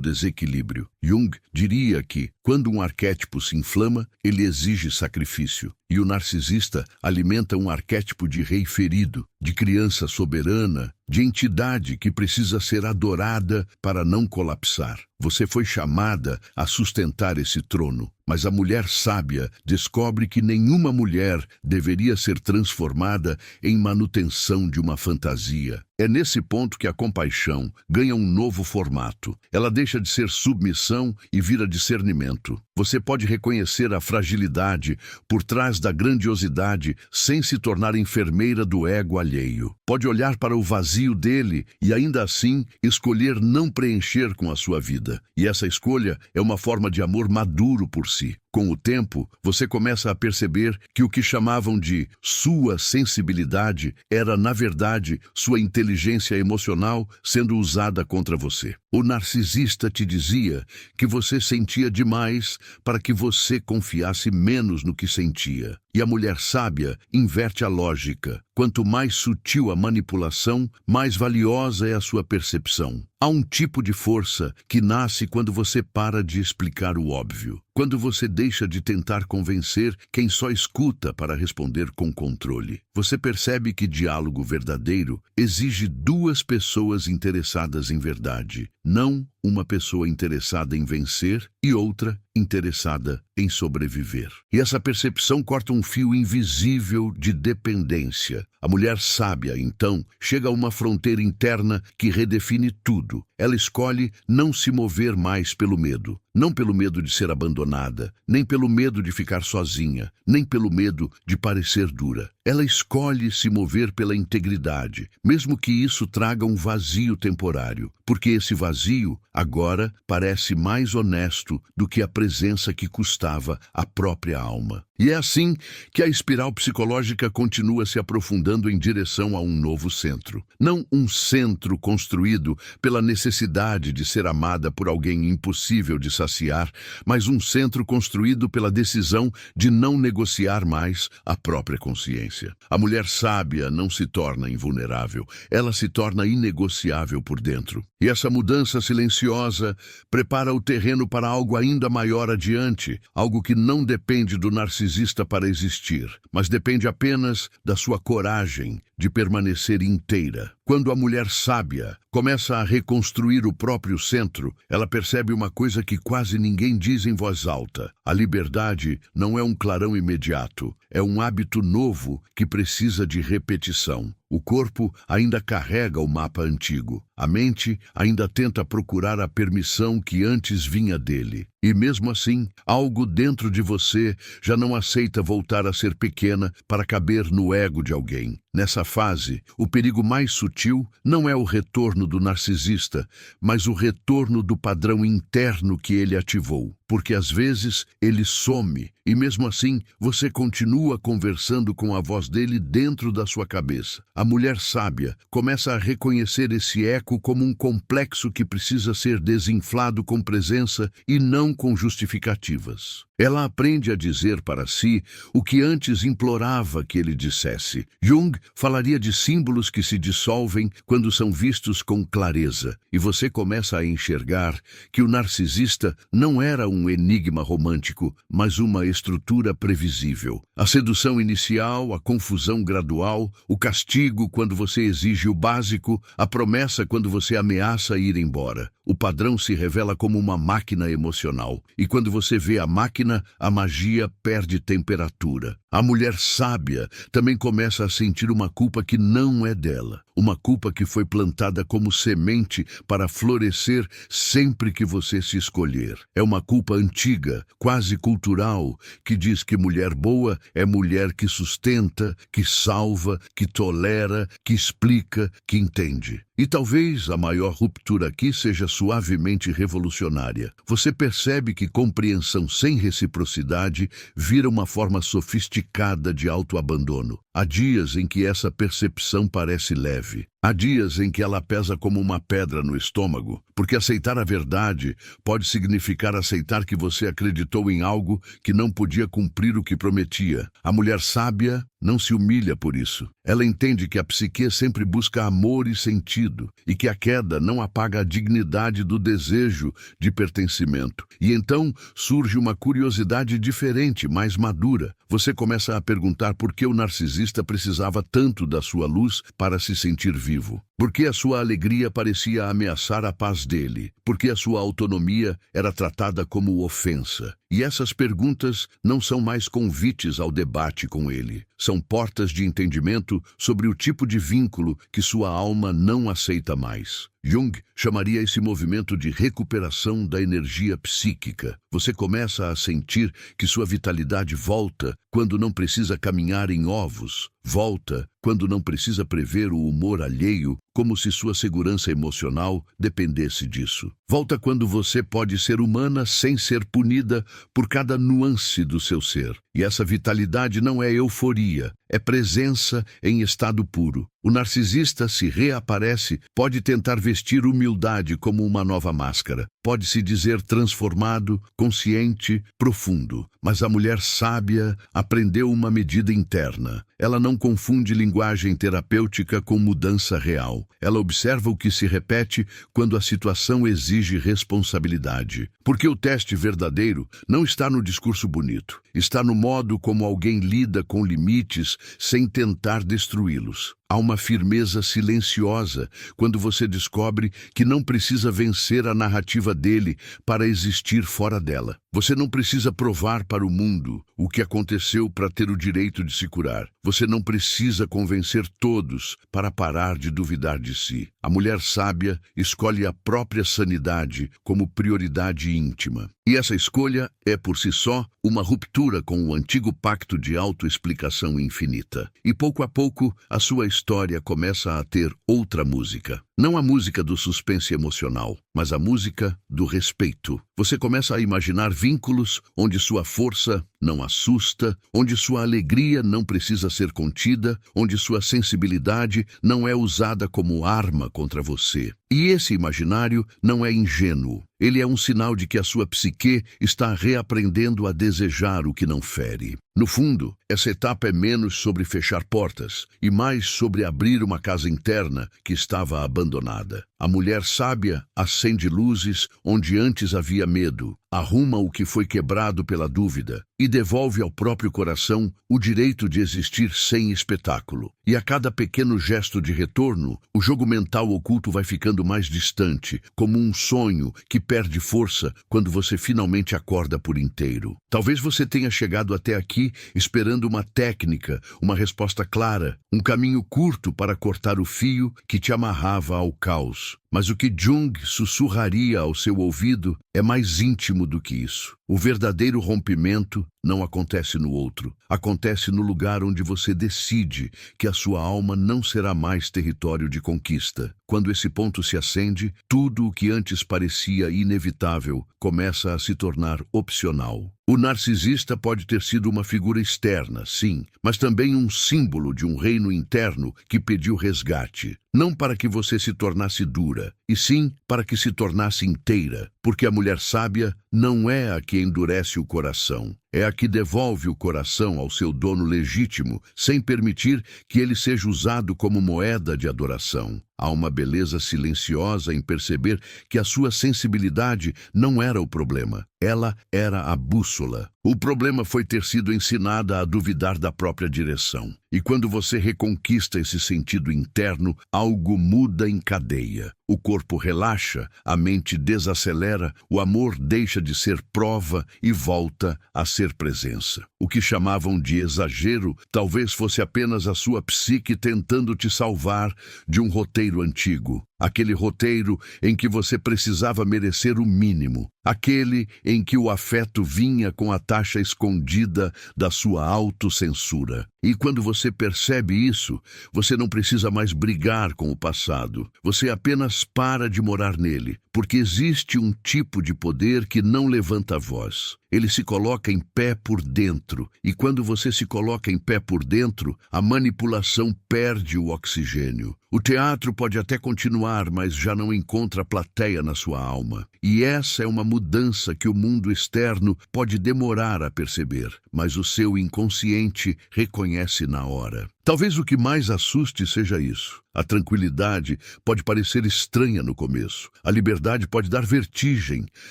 desequilíbrio. Jung diria que, quando um arquétipo se inflama, ele exige sacrifício. E o narcisista alimenta um arquétipo de rei ferido, de criança soberana, de entidade que precisa ser adorada para não colapsar. Você foi chamada a sustentar esse trono, mas a mulher sábia descobre que nenhuma mulher deveria ser transformada em manutenção de uma fantasia. É nesse ponto que a compaixão ganha um novo formato. Ela deixa de ser submissão e vira discernimento. Você pode reconhecer a fragilidade por trás da grandiosidade sem se tornar enfermeira do ego alheio. Pode olhar para o vazio dele e ainda assim escolher não preencher com a sua vida. E essa escolha é uma forma de amor maduro por si. Com o tempo, você começa a perceber que o que chamavam de sua sensibilidade era, na verdade, sua inteligência emocional sendo usada contra você. O narcisista te dizia que você sentia demais para que você confiasse menos no que sentia. E a mulher sábia inverte a lógica. Quanto mais sutil a manipulação, mais valiosa é a sua percepção. Há um tipo de força que nasce quando você para de explicar o óbvio. Quando você deixa de tentar convencer quem só escuta para responder com controle. Você percebe que diálogo verdadeiro exige duas pessoas interessadas em verdade, não uma pessoa interessada em vencer e outra interessada em sobreviver. E essa percepção corta um fio invisível de dependência. A mulher sábia, então, chega a uma fronteira interna que redefine tudo. Ela escolhe não se mover mais pelo medo. Não pelo medo de ser abandonada, nem pelo medo de ficar sozinha, nem pelo medo de parecer dura. Ela escolhe se mover pela integridade, mesmo que isso traga um vazio temporário, porque esse vazio, agora, parece mais honesto do que a presença que custava a própria alma. E é assim que a espiral psicológica continua se aprofundando em direção a um novo centro. Não um centro construído pela necessidade de ser amada por alguém impossível de saciar, mas um centro construído pela decisão de não negociar mais a própria consciência. A mulher sábia não se torna invulnerável, ela se torna inegociável por dentro. E essa mudança silenciosa prepara o terreno para algo ainda maior adiante, algo que não depende do narcisista para existir, mas depende apenas da sua coragem de permanecer inteira. Quando a mulher sábia começa a reconstruir o próprio centro, ela percebe uma coisa que quase ninguém diz em voz alta. A liberdade não é um clarão imediato, é um hábito novo que precisa de repetição. O corpo ainda carrega o mapa antigo. A mente ainda tenta procurar a permissão que antes vinha dele. E mesmo assim, algo dentro de você já não aceita voltar a ser pequena para caber no ego de alguém. Nessa fase, o perigo mais sutil não é o retorno do narcisista, mas o retorno do padrão interno que ele ativou. Porque às vezes ele some e mesmo assim você continua conversando com a voz dele dentro da sua cabeça. A mulher sábia começa a reconhecer esse eco como um complexo que precisa ser desinflado com presença e não com justificativas. Ela aprende a dizer para si o que antes implorava que ele dissesse. Jung falaria de símbolos que se dissolvem quando são vistos com clareza, e você começa a enxergar que o narcisista não era um enigma romântico, mas uma estrutura previsível. A sedução inicial, a confusão gradual, o castigo quando você exige o básico, a promessa quando você ameaça ir embora. O padrão se revela como uma máquina emocional, e quando você vê a máquina, a magia perde temperatura. A mulher sábia também começa a sentir uma culpa que não é dela. Uma culpa que foi plantada como semente para florescer sempre que você se escolher. É uma culpa antiga, quase cultural, que diz que mulher boa é mulher que sustenta, que salva, que tolera, que explica, que entende. E talvez a maior ruptura aqui seja suavemente revolucionária. Você percebe que compreensão sem reciprocidade vira uma forma sofisticada de autoabandono. Há dias em que essa percepção parece leve. Há dias em que ela pesa como uma pedra no estômago, porque aceitar a verdade pode significar aceitar que você acreditou em algo que não podia cumprir o que prometia. A mulher sábia não se humilha por isso. Ela entende que a psique sempre busca amor e sentido, e que a queda não apaga a dignidade do desejo de pertencimento. E então surge uma curiosidade diferente, mais madura. Você começa a perguntar por que o narcisista precisava tanto da sua luz para se sentir vivo. Por que a sua alegria parecia ameaçar a paz dele? Por que a sua autonomia era tratada como ofensa? E essas perguntas não são mais convites ao debate com ele. São portas de entendimento sobre o tipo de vínculo que sua alma não aceita mais. Jung chamaria esse movimento de recuperação da energia psíquica. Você começa a sentir que sua vitalidade volta quando não precisa caminhar em ovos. Volta quando não precisa prever o humor alheio, como se sua segurança emocional dependesse disso. Volta quando você pode ser humana sem ser punida por cada nuance do seu ser. E essa vitalidade não é euforia, é presença em estado puro. O narcisista, se reaparece, pode tentar vestir humildade como uma nova máscara. Pode se dizer transformado, consciente, profundo. Mas a mulher sábia aprendeu uma medida interna. Ela não confunde linguagem terapêutica com mudança real. Ela observa o que se repete quando a situação exige responsabilidade. Porque o teste verdadeiro não está no discurso bonito. Está no modo como alguém lida com limites sem tentar destruí-los. Há uma firmeza silenciosa quando você descobre que não precisa vencer a narrativa dele para existir fora dela. Você não precisa provar para o mundo o que aconteceu para ter o direito de se curar. Você não precisa convencer todos para parar de duvidar de si. A mulher sábia escolhe a própria sanidade como prioridade íntima. E essa escolha é, por si só, uma ruptura com o antigo pacto de autoexplicação infinita. E pouco a pouco, a sua história começa a ter outra música. Não a música do suspense emocional, mas a música do respeito. Você começa a imaginar vínculos onde sua força não assusta, onde sua alegria não precisa ser contida, onde sua sensibilidade não é usada como arma contra você. E esse imaginário não é ingênuo. Ele é um sinal de que a sua psique está reaprendendo a desejar o que não fere. No fundo, essa etapa é menos sobre fechar portas e mais sobre abrir uma casa interna que estava abandonada. A mulher sábia acende luzes onde antes havia medo, arruma o que foi quebrado pela dúvida e devolve ao próprio coração o direito de existir sem espetáculo. E a cada pequeno gesto de retorno, o jogo mental oculto vai ficando mais distante, como um sonho que perde força quando você finalmente acorda por inteiro. Talvez você tenha chegado até aqui esperando uma técnica, uma resposta clara, um caminho curto para cortar o fio que te amarrava ao caos. Mas o que Jung sussurraria ao seu ouvido é mais íntimo do que isso. O verdadeiro rompimento não acontece no outro. Acontece no lugar onde você decide que a sua alma não será mais território de conquista. Quando esse ponto se acende, tudo o que antes parecia inevitável começa a se tornar opcional. O narcisista pode ter sido uma figura externa, sim, mas também um símbolo de um reino interno que pediu resgate. Não para que você se tornasse dura, e sim para que se tornasse inteira, porque a mulher sábia não é a que endurece o coração, é a que devolve o coração ao seu dono legítimo, sem permitir que ele seja usado como moeda de adoração. Há uma beleza silenciosa em perceber que a sua sensibilidade não era o problema, ela era a bússola. O problema foi ter sido ensinada a duvidar da própria direção. E quando você reconquista esse sentido interno, algo muda em cadeia. O corpo relaxa, a mente desacelera, o amor deixa de ser prova e volta a ser presença. O que chamavam de exagero talvez fosse apenas a sua psique tentando te salvar de um roteiro antigo. Aquele roteiro em que você precisava merecer o mínimo. Aquele em que o afeto vinha com a taxa escondida da sua autocensura. E quando você percebe isso, você não precisa mais brigar com o passado. Você apenas para de morar nele, porque existe um tipo de poder que não levanta a voz. Ele se coloca em pé por dentro, e quando você se coloca em pé por dentro, a manipulação perde o oxigênio. O teatro pode até continuar, mas já não encontra plateia na sua alma. E essa é uma mudança que o mundo externo pode demorar a perceber, mas o seu inconsciente reconhece na hora. Talvez o que mais assuste seja isso. A tranquilidade pode parecer estranha no começo. A liberdade pode dar vertigem,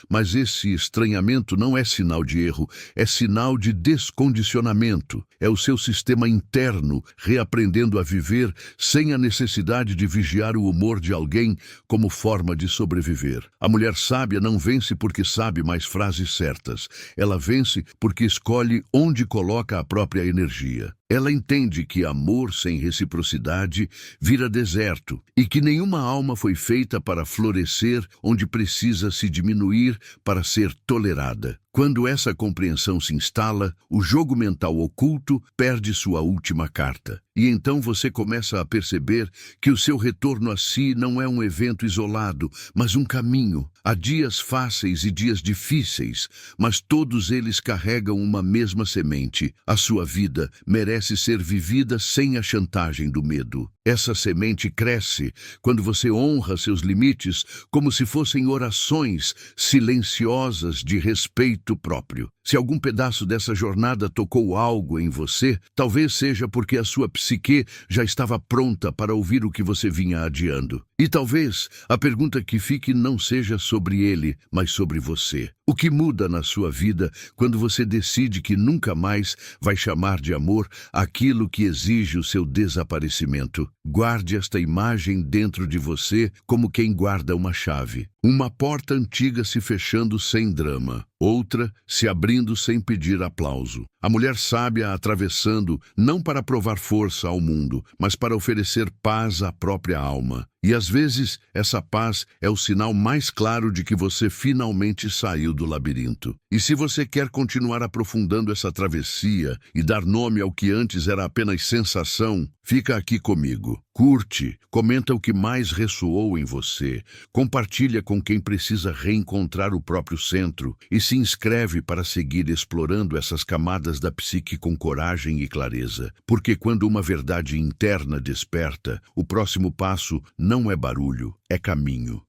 mas esse estranhamento não é sinal de erro, é sinal de descondicionamento. É o seu sistema interno reaprendendo a viver sem a necessidade de vigiar o humor de alguém como forma de sobreviver. A mulher sábia não vence porque sabe mais frases certas. Ela vence porque escolhe onde coloca a própria energia. Ela entende que amor sem reciprocidade vira deserto e que nenhuma alma foi feita para florescer onde precisa se diminuir para ser tolerada. Quando essa compreensão se instala, o jogo mental oculto perde sua última carta. E então você começa a perceber que o seu retorno a si não é um evento isolado, mas um caminho. Há dias fáceis e dias difíceis, mas todos eles carregam uma mesma semente. A sua vida merece ser vivida sem a chantagem do medo. Essa semente cresce quando você honra seus limites como se fossem orações silenciosas de respeito próprio. Se algum pedaço dessa jornada tocou algo em você, talvez seja porque a sua psique já estava pronta para ouvir o que você vinha adiando. E talvez a pergunta que fique não seja sobre ele, mas sobre você. O que muda na sua vida quando você decide que nunca mais vai chamar de amor aquilo que exige o seu desaparecimento? Guarde esta imagem dentro de você como quem guarda uma chave. Uma porta antiga se fechando sem drama, outra se abrindo sem pedir aplauso. A mulher sábia atravessando não para provar força ao mundo, mas para oferecer paz à própria alma. E às vezes, essa paz é o sinal mais claro de que você finalmente saiu do labirinto. E se você quer continuar aprofundando essa travessia e dar nome ao que antes era apenas sensação, fica aqui comigo. Curte, comenta o que mais ressoou em você, compartilha com quem precisa reencontrar o próprio centro e se inscreve para seguir explorando essas camadas da psique com coragem e clareza. Porque quando uma verdade interna desperta, o próximo passo não é barulho, é caminho.